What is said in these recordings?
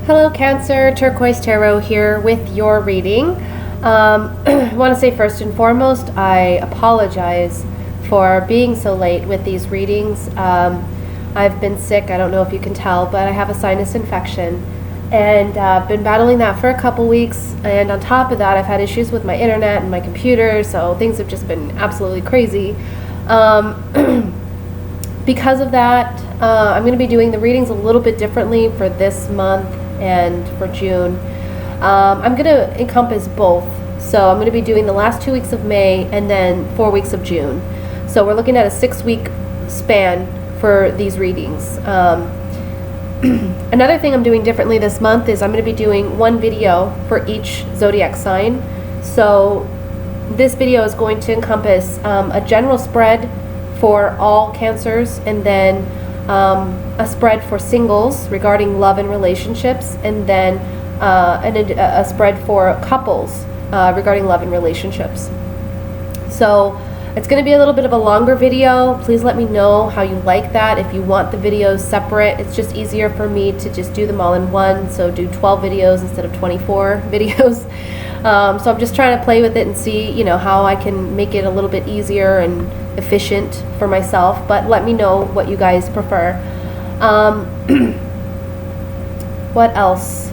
Hello Cancer, Turquoise Tarot here with your reading. I want to say first and foremost, I apologize for being so late with these readings. I've been sick, I don't know if you can tell, but I have a sinus infection and been battling that for a couple weeks, and on top of that I've had issues with my internet and my computer, so things have just been absolutely crazy. Because of that, I'm going to be doing the readings a little bit differently for this month and for June. I'm going to encompass both. So I'm going to be doing the last 2 weeks of May and then 4 weeks of June. So we're looking at a 6-week span for these readings. Another thing I'm doing differently this month is I'm going to be doing one video for each zodiac sign. So this video is going to encompass a general spread for all Cancers, and then a spread for singles regarding love and relationships, and then a spread for couples regarding love and relationships. So it's going to be a little bit of a longer video. Please let me know how you like that. If you want the videos separate, it's just easier for me to just do them all in one, so do 12 videos instead of 24 videos. So I'm just trying to play with it and see, how I can make it a little bit easier and efficient for myself, but let me know what you guys prefer. What else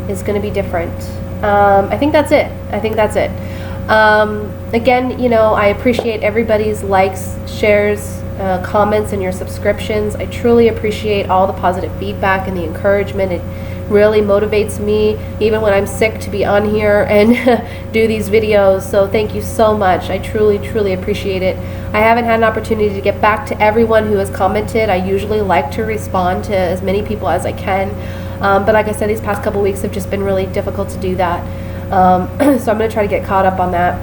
is going to be different? I think that's it. Again, I appreciate everybody's likes, shares, comments, and your subscriptions. I truly appreciate all the positive feedback and the encouragement. It really motivates me, even when I'm sick, to be on here and do these videos. So thank you so much. I truly appreciate it. I haven't had an opportunity to get back to everyone who has commented. I usually like to respond to as many people as I can, but like I said, these past couple weeks have just been really difficult to do that. So I'm going to try to get caught up on that.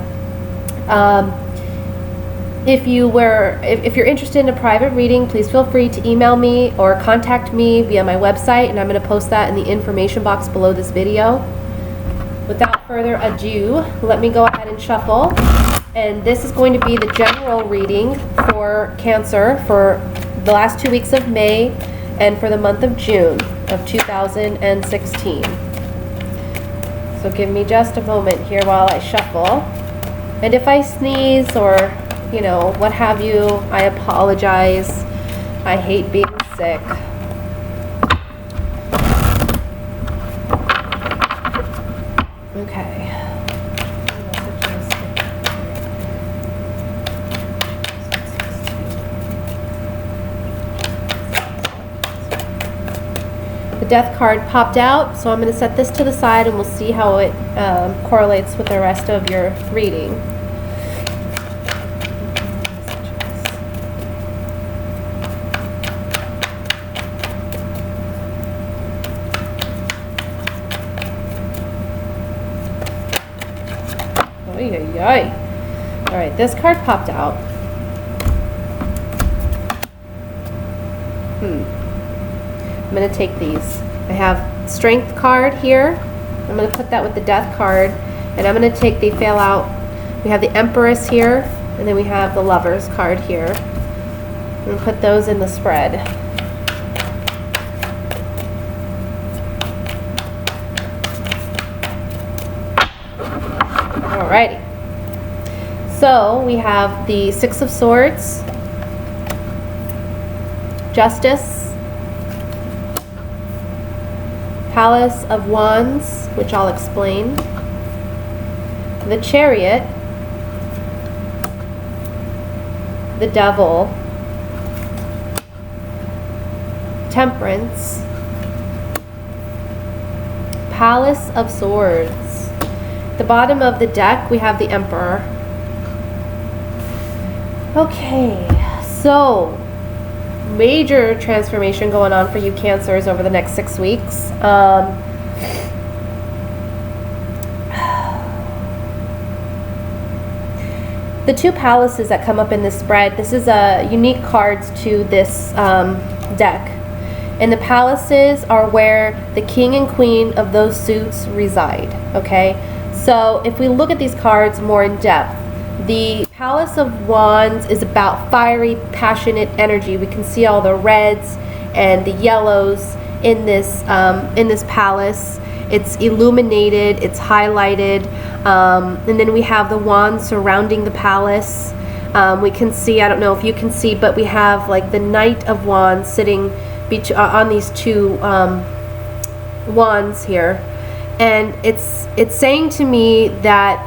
If you're interested in a private reading, please feel free to email me or contact me via my website, and I'm going to post that in the information box below this video. Without further ado, let me go ahead and shuffle. And this is going to be the general reading for Cancer for the last 2 weeks of May and for the month of June of 2016. So give me just a moment here while I shuffle. And if I sneeze or what have you, I apologize. I hate being sick. Okay. The Death card popped out, so I'm going to set this to the side and we'll see how it correlates with the rest of your reading. Alright, this card popped out. I'm going to take these. I have Strength card here. I'm going to put that with the Death card, and I'm going to take the Fail Out. We have the Empress here, and then we have the Lovers card here. I'm going to put those in the spread. Alrighty. So we have the Six of Swords, Justice, Palace of Wands, which I'll explain, the Chariot, the Devil, Temperance, Palace of Swords. At the bottom of the deck, we have the Emperor. Okay, so major transformation going on for you Cancers over the next 6 weeks. The two palaces that come up in this spread, this is unique cards to this deck. And the palaces are where the king and queen of those suits reside, okay? So if we look at these cards more in depth, the Palace of Wands is about fiery, passionate energy. We can see all the reds and the yellows in this palace. It's illuminated, it's highlighted, and then we have the wands surrounding the palace. We can see, I don't know if you can see, but we have like the Knight of Wands sitting on these two wands here, and it's saying to me that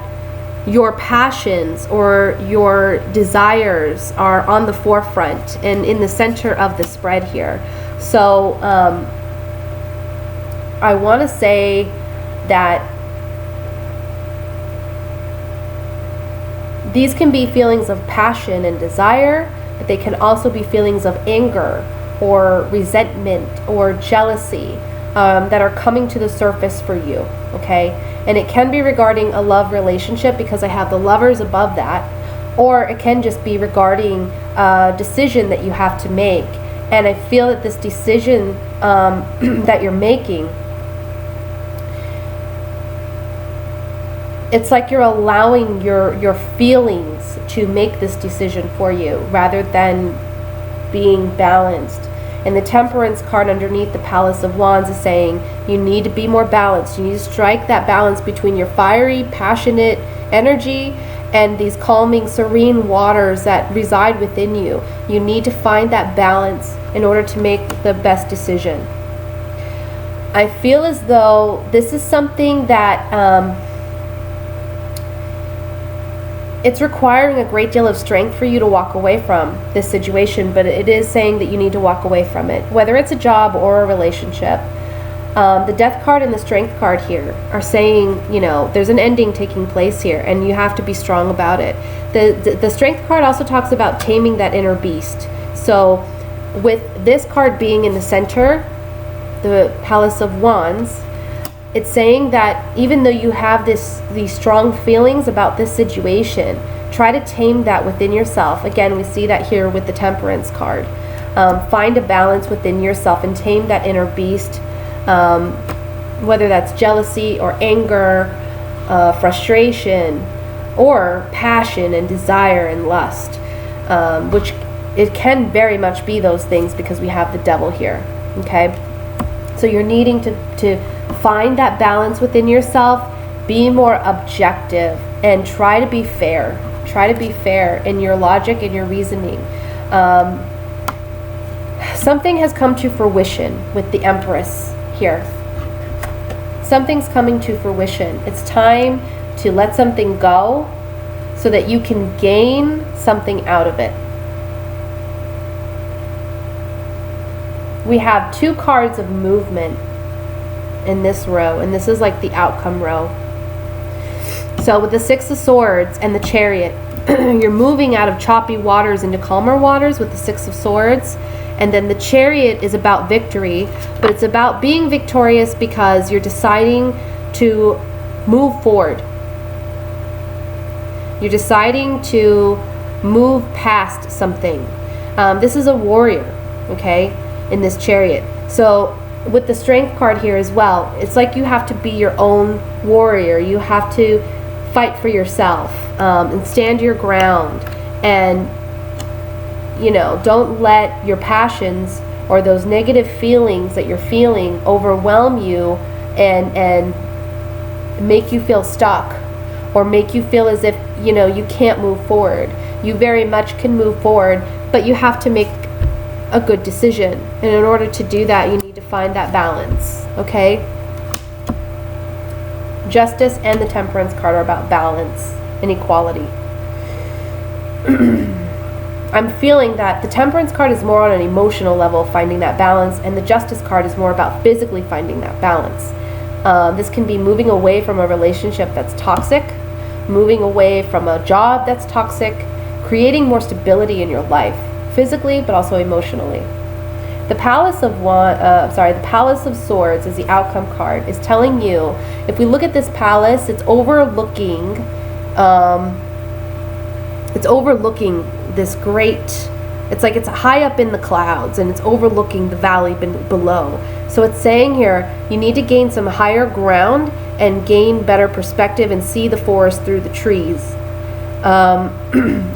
your passions or your desires are on the forefront and in the center of the spread here. So I want to say that these can be feelings of passion and desire, but they can also be feelings of anger or resentment or jealousy that are coming to the surface for you, okay? And it can be regarding a love relationship, because I have the Lovers above that, or it can just be regarding a decision that you have to make. And I feel that this decision that you're making, it's like you're allowing your feelings to make this decision for you rather than being balanced. And the Temperance card underneath the Palace of Wands is saying you need to be more balanced. You need to strike that balance between your fiery, passionate energy and these calming, serene waters that reside within you. You need to find that balance in order to make the best decision. I feel as though this is something that it's requiring a great deal of strength for you to walk away from this situation, but it is saying that you need to walk away from it, whether it's a job or a relationship. The Death card and the Strength card here are saying, you know, there's an ending taking place here, and you have to be strong about it. The Strength card also talks about taming that inner beast. So with this card being in the center, the Palace of Wands, it's saying that even though you have these strong feelings about this situation, try to tame that within yourself. Again, we see that here with the Temperance card. Find a balance within yourself and tame that inner beast, whether that's jealousy or anger, frustration, or passion and desire and lust, which it can very much be those things because we have the Devil here, okay? So you're needing to find that balance within yourself, be more objective, and try to be fair. Try to be fair in your logic and your reasoning. Something has come to fruition with the Empress here. Something's coming to fruition. It's time to let something go so that you can gain something out of it. We have two cards of movement in this row, and this is like the outcome row. So with the Six of Swords and the Chariot, you're moving out of choppy waters into calmer waters with the Six of Swords. And then the Chariot is about victory, but it's about being victorious because you're deciding to move forward. You're deciding to move past something. This is a warrior, okay, in this Chariot. So with the Strength card here as well, it's like you have to be your own warrior. You have to fight for yourself and stand your ground, and you know, don't let your passions or those negative feelings that you're feeling overwhelm you and make you feel stuck or make you feel as if, you know, you can't move forward. You very much can move forward, but you have to make a good decision. And in order to do that, you need to find that balance, okay? Justice and the Temperance card are about balance and equality. I'm feeling that the Temperance card is more on an emotional level, finding that balance, and the Justice card is more about physically finding that balance. This can be moving away from a relationship that's toxic, moving away from a job that's toxic, creating more stability in your life, physically but also emotionally. The Palace of the Palace of Swords is the outcome card, is telling you, if we look at this palace, it's overlooking this great, it's like it's high up in the clouds and it's overlooking the valley below. So it's saying here, you need to gain some higher ground and gain better perspective and see the forest through the trees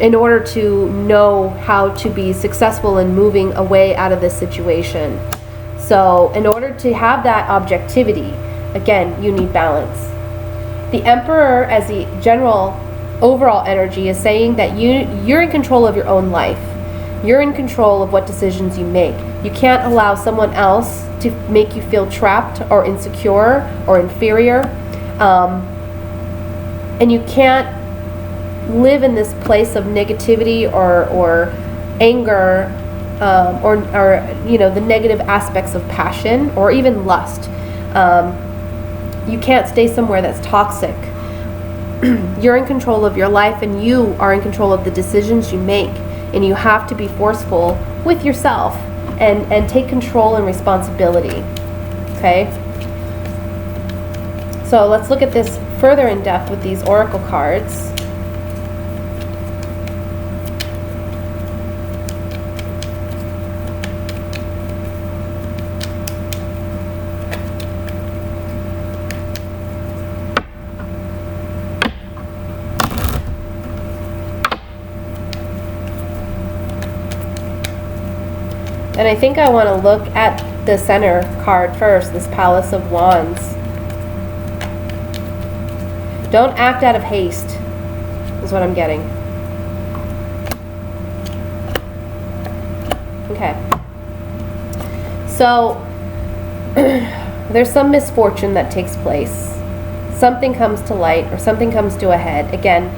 in order to know how to be successful in moving away out of this situation. So in order to have that objectivity, again, you need balance. The Emperor, as the general overall energy, is saying that you're in control of your own life. You're in control of what decisions you make. You can't allow someone else to make you feel trapped or insecure or inferior. And you can't live in this place of negativity or anger, or the negative aspects of passion or even lust. You can't stay somewhere that's toxic. You're in control of your life, and you are in control of the decisions you make, and you have to be forceful with yourself and take control and responsibility. Okay? So let's look at this further in depth with these oracle cards. And I think I want to look at the center card first, this Palace of Wands. Don't act out of haste, is what I'm getting. Okay. So, there's some misfortune that takes place. Something comes to light, or something comes to a head. Again,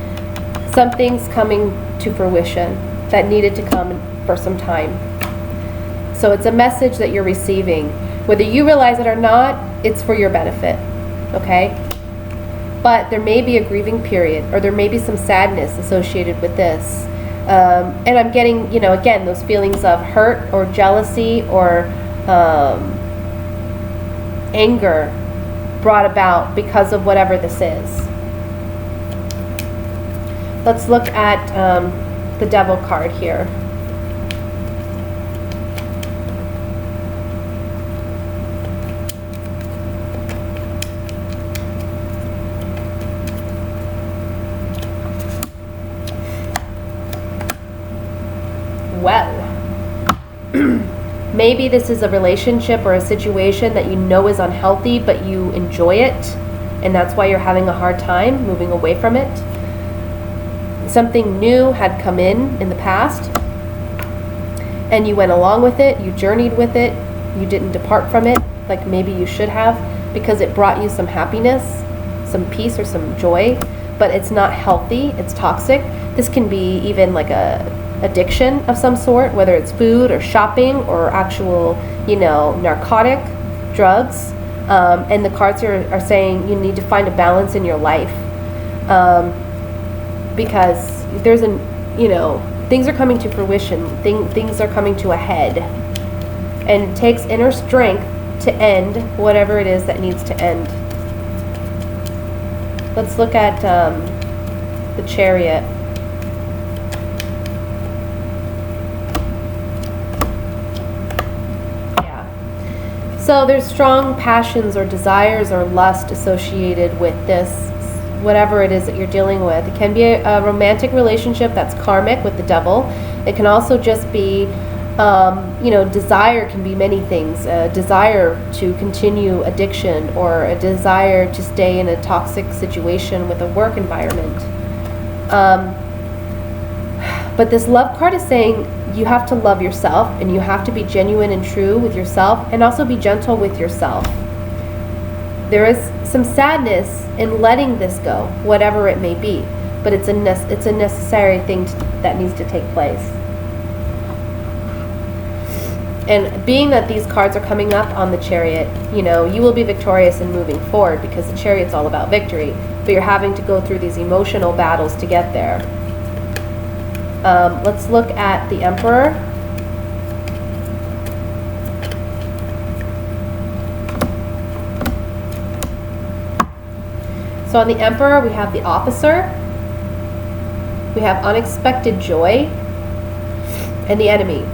something's coming to fruition that needed to come for some time. So it's a message that you're receiving. Whether you realize it or not, it's for your benefit, okay? But there may be a grieving period, or there may be some sadness associated with this. And I'm getting, again, those feelings of hurt or jealousy or anger brought about because of whatever this is. Let's look at the Devil card here. Well, maybe this is a relationship or a situation that you know is unhealthy, but you enjoy it, and that's why you're having a hard time moving away from it. Something new had come in the past, and you went along with it, you journeyed with it, you didn't depart from it like maybe you should have, because it brought you some happiness, some peace, or some joy, but it's not healthy, it's toxic. This can be even like a addiction of some sort, whether it's food or shopping or actual, narcotic drugs. And the cards are saying you need to find a balance in your life, because there's things are coming to fruition, things are coming to a head, and it takes inner strength to end whatever it is that needs to end. Let's look at the Chariot. So there's strong passions or desires or lust associated with this, whatever it is that you're dealing with. It can be a romantic relationship that's karmic with the Devil. It can also just be, desire can be many things. A desire to continue addiction, or a desire to stay in a toxic situation with a work environment. But this Love card is saying you have to love yourself, and you have to be genuine and true with yourself, and also be gentle with yourself. There is some sadness in letting this go, whatever it may be, but it's a necessary thing that needs to take place. And being that these cards are coming up on the Chariot, you will be victorious in moving forward, because the Chariot's all about victory, but you're having to go through these emotional battles to get there. Let's look at the Emperor. So on the Emperor, we have the Officer, we have unexpected joy, and the Enemy.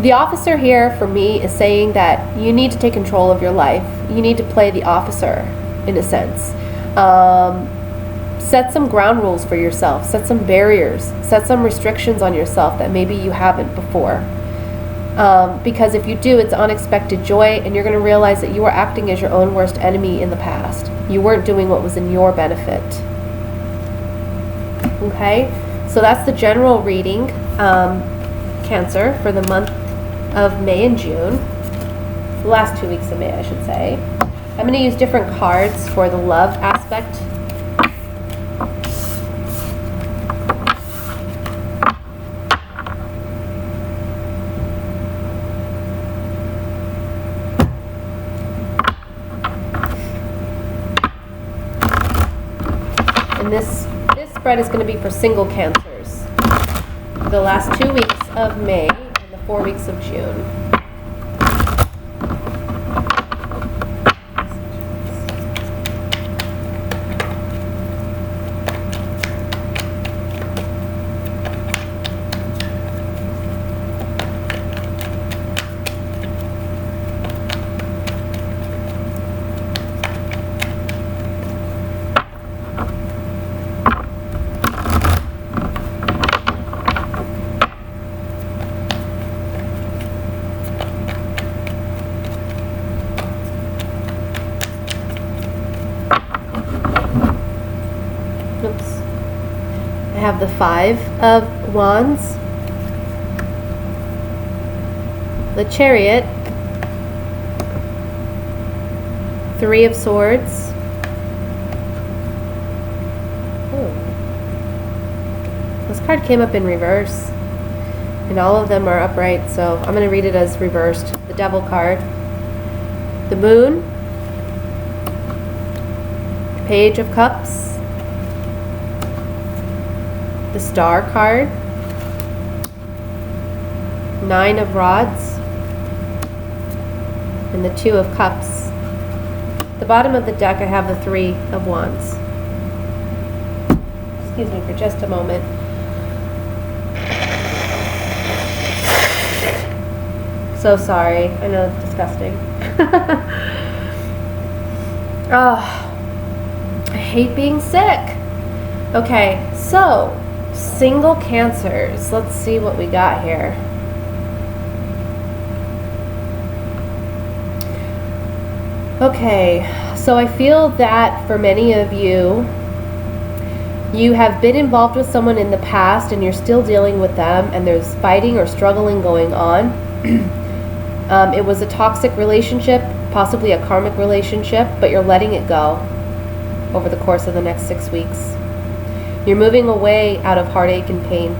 The Officer here, for me, is saying that you need to take control of your life. You need to play the officer, in a sense. Set some ground rules for yourself. Set some barriers. Set some restrictions on yourself that maybe you haven't before. Because if you do, it's unexpected joy, and you're going to realize that you were acting as your own worst enemy in the past. You weren't doing what was in your benefit. Okay, so that's the general reading, Cancer, for the month of May and June. The last 2 weeks of May, I should say. I'm going to use different cards for the love aspect. And this spread is going to be for single Cancers. The last 2 weeks of May and the 4 weeks of June. I have the 5 of Wands, the Chariot, 3 of Swords, this card came up in reverse, and all of them are upright, so I'm going to read it as reversed. The Devil card, the Moon, Page of Cups, the Star card, 9 of Rods, and the 2 of Cups. The bottom of the deck, I have the 3 of Wands. Excuse me for just a moment. So sorry. I know it's disgusting. Oh, I hate being sick. Okay, so single Cancers. Let's see what we got here. Okay, so I feel that for many of you, you have been involved with someone in the past and you're still dealing with them, and there's fighting or struggling going on. It was a toxic relationship, possibly a karmic relationship, but you're letting it go over the course of the next 6 weeks. You're moving away out of heartache and pain.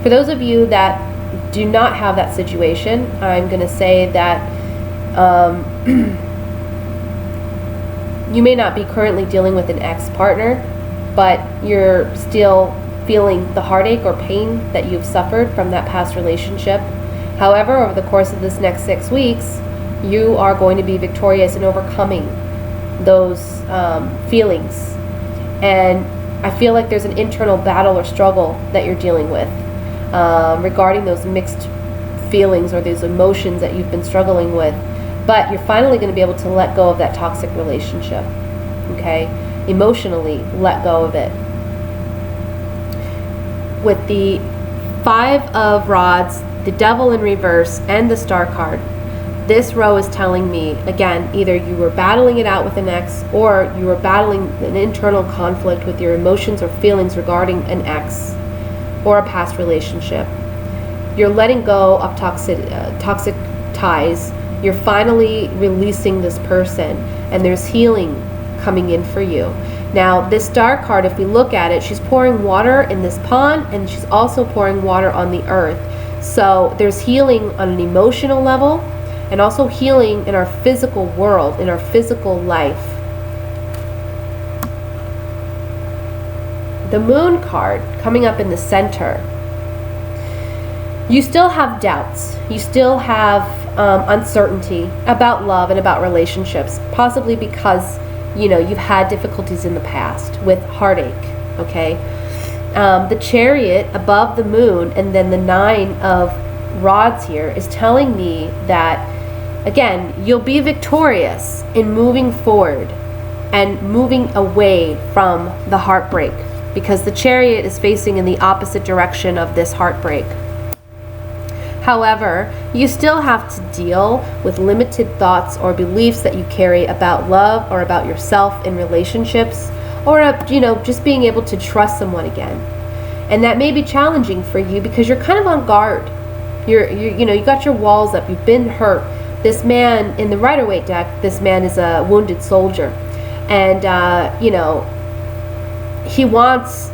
For those of you that do not have that situation, I'm going to say that you may not be currently dealing with an ex-partner, but you're still feeling the heartache or pain that you've suffered from that past relationship. However, over the course of this next 6 weeks, you are going to be victorious in overcoming those feelings. And I feel like there's an internal battle or struggle that you're dealing with regarding those mixed feelings or those emotions that you've been struggling with. But you're finally going to be able to let go of that toxic relationship, okay? Emotionally, let go of it. With the 5 of Rods, the Devil in reverse, and the Star card, this row is telling me, again, either you were battling it out with an ex, or you were battling an internal conflict with your emotions or feelings regarding an ex or a past relationship. You're letting go of toxic ties. You're finally releasing this person, and there's healing coming in for you. Now, this Star card, if we look at it, she's pouring water in this pond, and she's also pouring water on the earth. So there's healing on an emotional level, and also healing in our physical world, in our physical life. The Moon card coming up in the center. You still have doubts. You still have uncertainty about love and about relationships, possibly because, you know, you've had difficulties in the past with heartache, okay? The Chariot above the Moon and then the 9 of Rods here is telling me that, again, you'll be victorious in moving forward and moving away from the heartbreak, because the Chariot is facing in the opposite direction of this heartbreak. However, you still have to deal with limited thoughts or beliefs that you carry about love or about yourself in relationships, or just being able to trust someone again. And that may be challenging for you because you're kind of on guard. You got your walls up. You've been hurt. This man in the Rider-Waite deck, this man is a wounded soldier, and he wants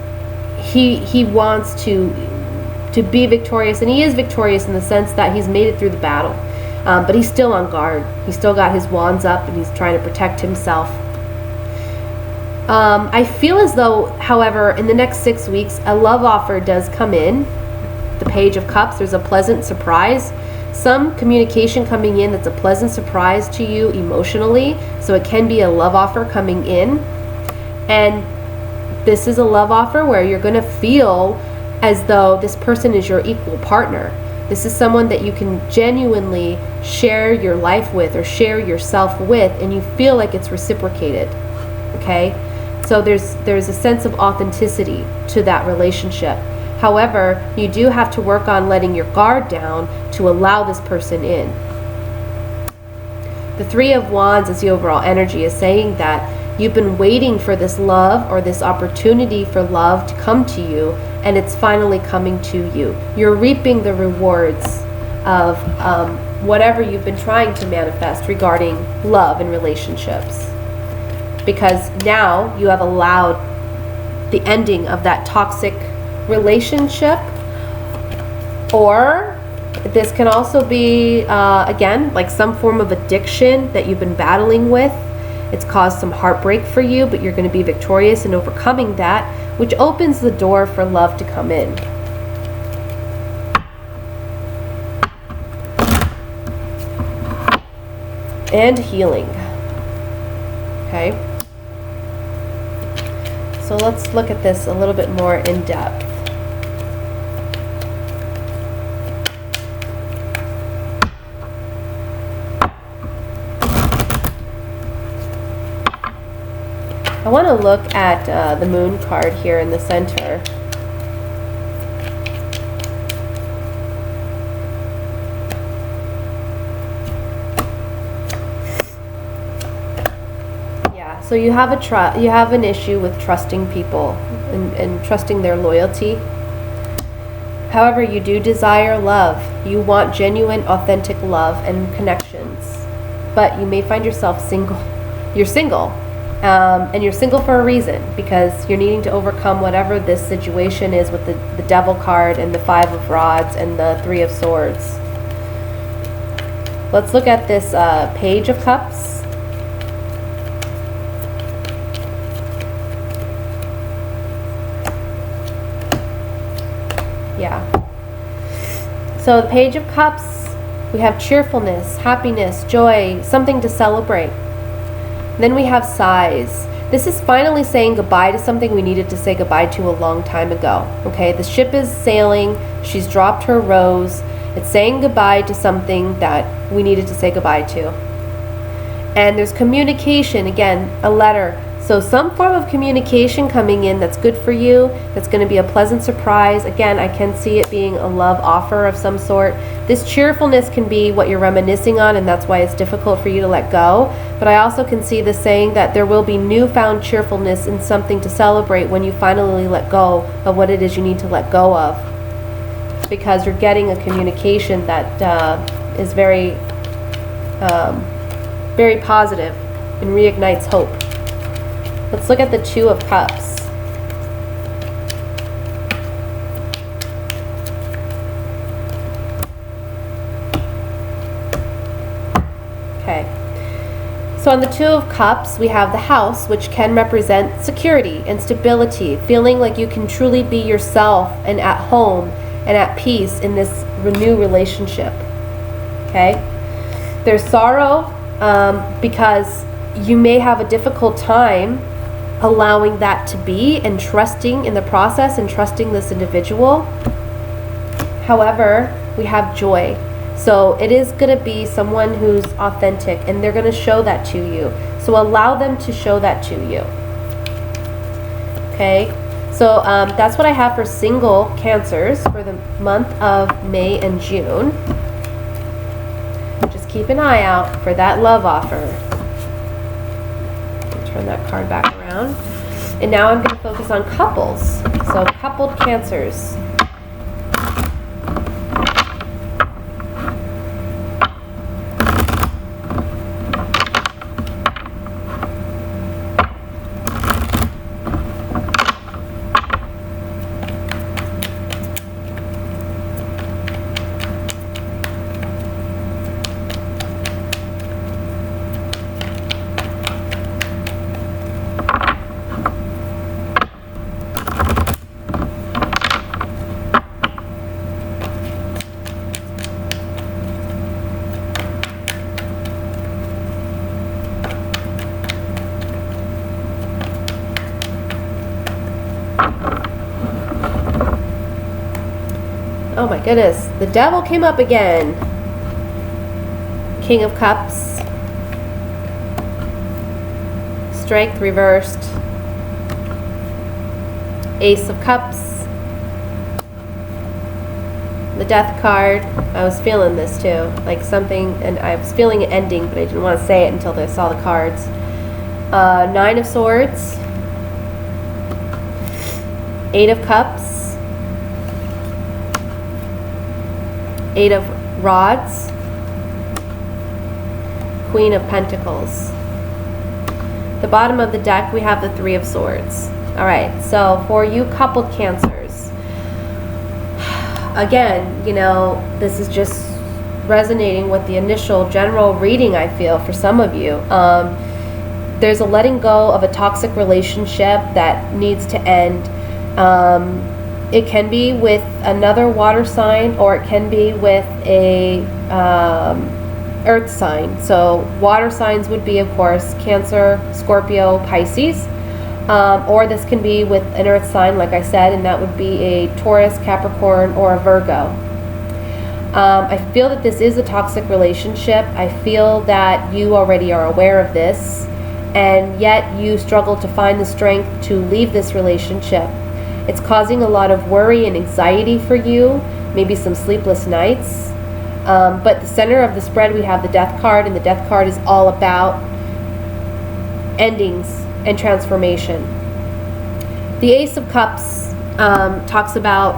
to be victorious, and he is victorious in the sense that he's made it through the battle, but he's still on guard. He's still got his wands up, and he's trying to protect himself. I feel as though, however, in the next 6 weeks, a love offer does come in. The Page of Cups, there's a pleasant surprise. Some communication coming in that's a pleasant surprise to you emotionally. So it can be a love offer coming in. And this is a love offer where you're going to feel as though this person is your equal partner. This is someone that you can genuinely share your life with or share yourself with, and you feel like it's reciprocated. Okay? So there's a sense of authenticity to that relationship. However, you do have to work on letting your guard down to allow this person in. The Three of Wands as the overall energy is saying that you've been waiting for this love or this opportunity for love to come to you, and it's finally coming to you. You're reaping the rewards of whatever you've been trying to manifest regarding love and relationships. Because now you have allowed the ending of that toxic relationship, or this can also be again like some form of addiction that you've been battling with. It's caused some heartbreak for you, but you're going to be victorious in overcoming that, which opens the door for love to come in. And healing. Okay, so let's look at this a little bit more in depth. I want to look at the Moon card here in the center. Yeah, so you have an issue with trusting people and trusting their loyalty. However, you do desire love. You want genuine, authentic love and connections. But you may find yourself single. You're single. And you're single for a reason, because you're needing to overcome whatever this situation is with the Devil card and the Five of Rods and the Three of Swords. Let's look at this Page of Cups. Yeah. So the Page of Cups, we have cheerfulness, happiness, joy, something to celebrate. Then we have Sighs. This is finally saying goodbye to something we needed to say goodbye to a long time ago. Okay, the ship is sailing. She's dropped her rose. It's saying goodbye to something that we needed to say goodbye to. And there's communication, again, a letter. So some form of communication coming in that's good for you, that's going to be a pleasant surprise. Again, I can see it being a love offer of some sort. This cheerfulness can be what you're reminiscing on, and that's why it's difficult for you to let go. But I also can see this saying that there will be newfound cheerfulness and something to celebrate when you finally let go of what it is you need to let go of. Because you're getting a communication that is very, very positive and reignites hope. Let's look at the Two of Cups. Okay. So on the Two of Cups, we have the House, which can represent security and stability, feeling like you can truly be yourself and at home and at peace in this new relationship. Okay? There's sorrow because you may have a difficult time allowing that to be and trusting in the process and trusting this individual. However, we have joy. So it is going to be someone who's authentic, and they're going to show that to you. So allow them to show that to you. Okay? So that's what I have for single Cancers for the month of May and June. Just keep an eye out for that love offer. Turn that card back around. And now I'm going to focus on couples. So coupled Cancers. Oh my goodness, the Devil came up again. King of Cups. Strength reversed. Ace of Cups. The Death card. I was feeling this too, like something, and I was feeling it ending, but I didn't want to say it until I saw the cards. Nine of Swords. Eight of Cups. Eight of Rods. Queen of Pentacles. The bottom of the deck, we have the Three of Swords. All right, so for you coupled Cancers, again, you know, this is just resonating with the initial general reading I feel for some of you. There's a letting go of a toxic relationship that needs to end. It can be with another water sign, or it can be with a earth sign. So water signs would be, of course, Cancer, Scorpio, Pisces. Or this can be with an earth sign, like I said, and that would be a Taurus, Capricorn, or a Virgo. I feel that this is a toxic relationship. I feel that you already are aware of this, and yet you struggle to find the strength to leave this relationship. It's causing a lot of worry and anxiety for you, maybe some sleepless nights. But the center of the spread, we have the Death card, and the Death card is all about endings and transformation. The Ace of Cups talks about,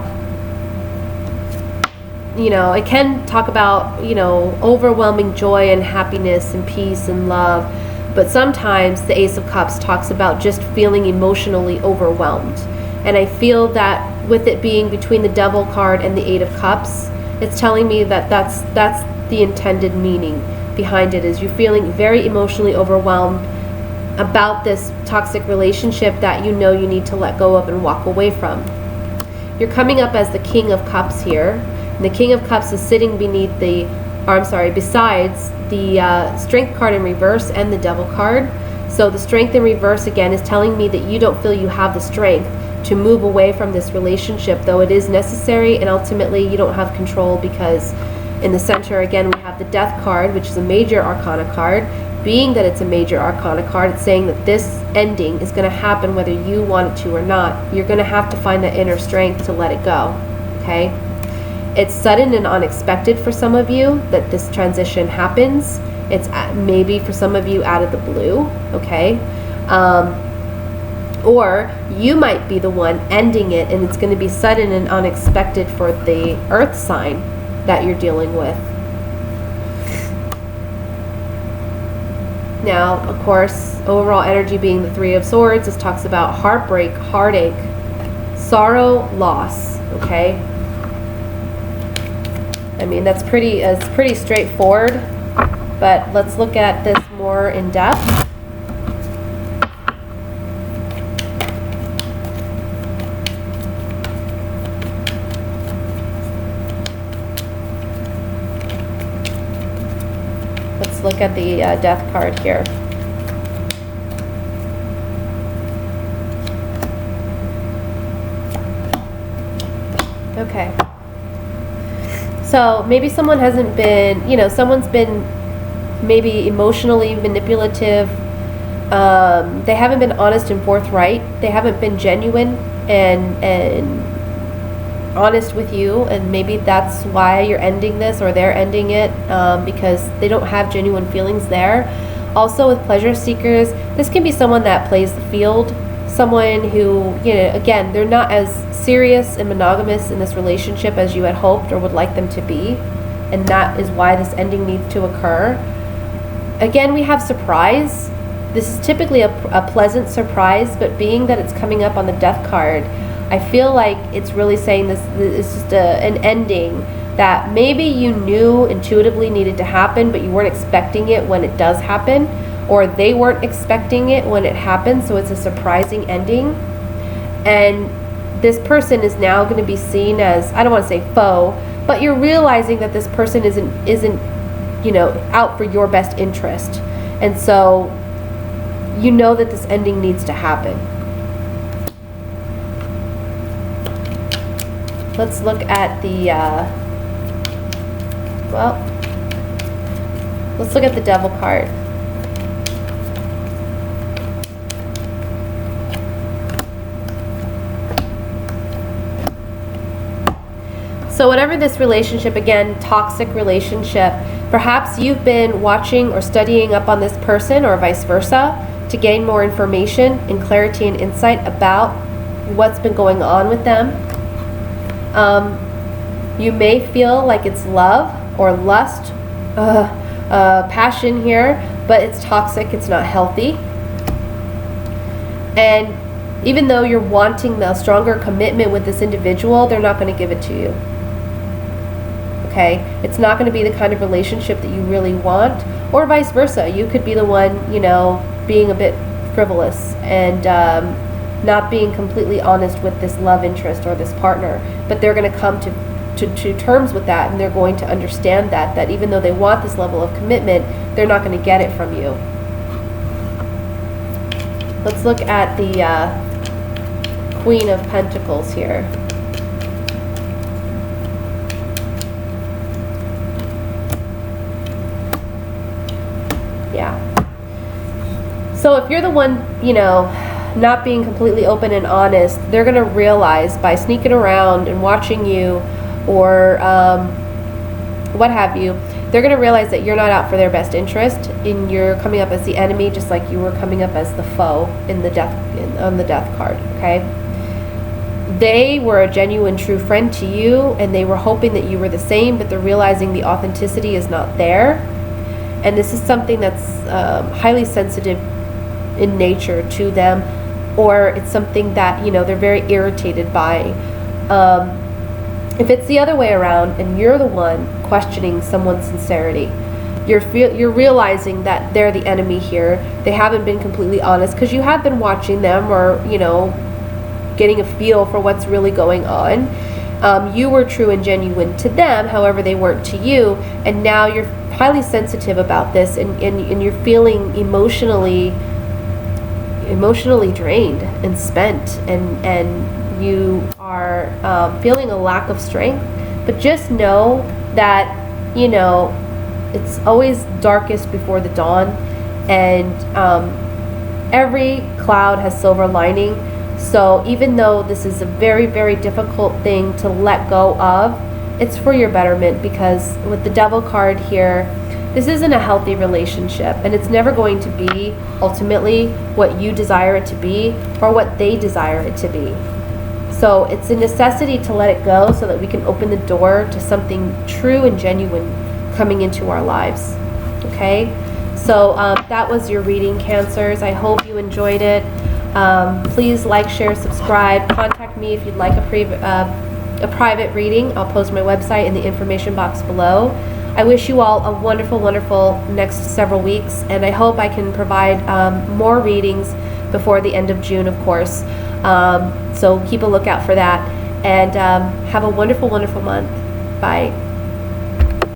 you know, it can talk about, you know, overwhelming joy and happiness and peace and love. But sometimes the Ace of Cups talks about just feeling emotionally overwhelmed. And I feel that with it being between the Devil card and the Eight of Cups, it's telling me that that's the intended meaning behind it, is you're feeling very emotionally overwhelmed about this toxic relationship that you know you need to let go of and walk away from. You're coming up as the King of Cups here. And the King of Cups is sitting beneath the, or I'm sorry, besides the Strength card in reverse and the Devil card. So the Strength in reverse again is telling me that you don't feel you have the strength to move away from this relationship, though it is necessary, and ultimately you don't have control, because in the center again we have the Death card, which is a major arcana card. Being that it's a major arcana card, it's saying that this ending is going to happen whether you want it to or not. You're going to have to find that inner strength to let it go. Okay, it's sudden and unexpected for some of you that this transition happens. It's maybe for some of you out of the blue. Okay, or you might be the one ending it, and it's going to be sudden and unexpected for the earth sign that you're dealing with. Now, of course, overall energy being the Three of Swords, this talks about heartbreak, heartache, sorrow, loss. Okay, I mean, that's pretty straightforward, but let's look at this more in depth. Look at the Death card here. Okay. So maybe someone hasn't been, you know, someone's been maybe emotionally manipulative. They haven't been honest and forthright. They haven't been genuine. and honest with you, and maybe that's why you're ending this, or they're ending it, because they don't have genuine feelings there. Also, with pleasure seekers, this can be someone that plays the field, someone who, again, they're not as serious and monogamous in this relationship as you had hoped or would like them to be, and that is why this ending needs to occur. Again, we have surprise. This is typically a pleasant surprise, but being that it's coming up on the death card, I feel like it's really saying this is just an ending that maybe you knew intuitively needed to happen, but you weren't expecting it when it does happen, or they weren't expecting it when it happened, so it's a surprising ending. And this person is now going to be seen as, I don't want to say foe, but you're realizing that this person isn't out for your best interest. And so you know that this ending needs to happen. Let's look at the, let's look at the Devil card. So whatever this relationship, again, toxic relationship, perhaps you've been watching or studying up on this person, or vice versa, to gain more information and clarity and insight about what's been going on with them. You may feel like it's love or lust, passion here, but it's toxic, it's not healthy. And even though you're wanting the stronger commitment with this individual, they're not going to give it to you. Okay? It's not going to be the kind of relationship that you really want, or vice versa. You could be the one, being a bit frivolous and not being completely honest with this love interest or this partner, but they're going to come to terms with that, and they're going to understand that even though they want this level of commitment, they're not going to get it from you. Let's look at the Queen of Pentacles here. Yeah. So if you're the one, not being completely open and honest, they're going to realize by sneaking around and watching you, or what have you, they're going to realize that you're not out for their best interest, and you're coming up as the enemy, just like you were coming up as the foe on the death card. Okay, they were a genuine true friend to you, and they were hoping that you were the same, but they're realizing the authenticity is not there, and this is something that's highly sensitive in nature to them, or it's something that they're very irritated by. If it's the other way around and you're the one questioning someone's sincerity, you're realizing that they're the enemy here. They haven't been completely honest because you have been watching them, or getting a feel for what's really going on. You were true and genuine to them, however they weren't to you, and now you're highly sensitive about this, and you're feeling emotionally drained and spent, and you are feeling a lack of strength. But just know that it's always darkest before the dawn, and every cloud has silver lining. So even though this is a very, very difficult thing to let go of, it's for your betterment, because with the Devil card here, this isn't a healthy relationship, and it's never going to be ultimately what you desire it to be or what they desire it to be. So it's a necessity to let it go so that we can open the door to something true and genuine coming into our lives. Okay? So that was your reading, Cancers. I hope you enjoyed it. Please like, share, subscribe. Contact me if you'd like a private reading. I'll post my website in the information box below. I wish you all a wonderful, wonderful next several weeks, and I hope I can provide more readings before the end of June, of course. So keep a lookout for that, and have a wonderful, wonderful month. Bye.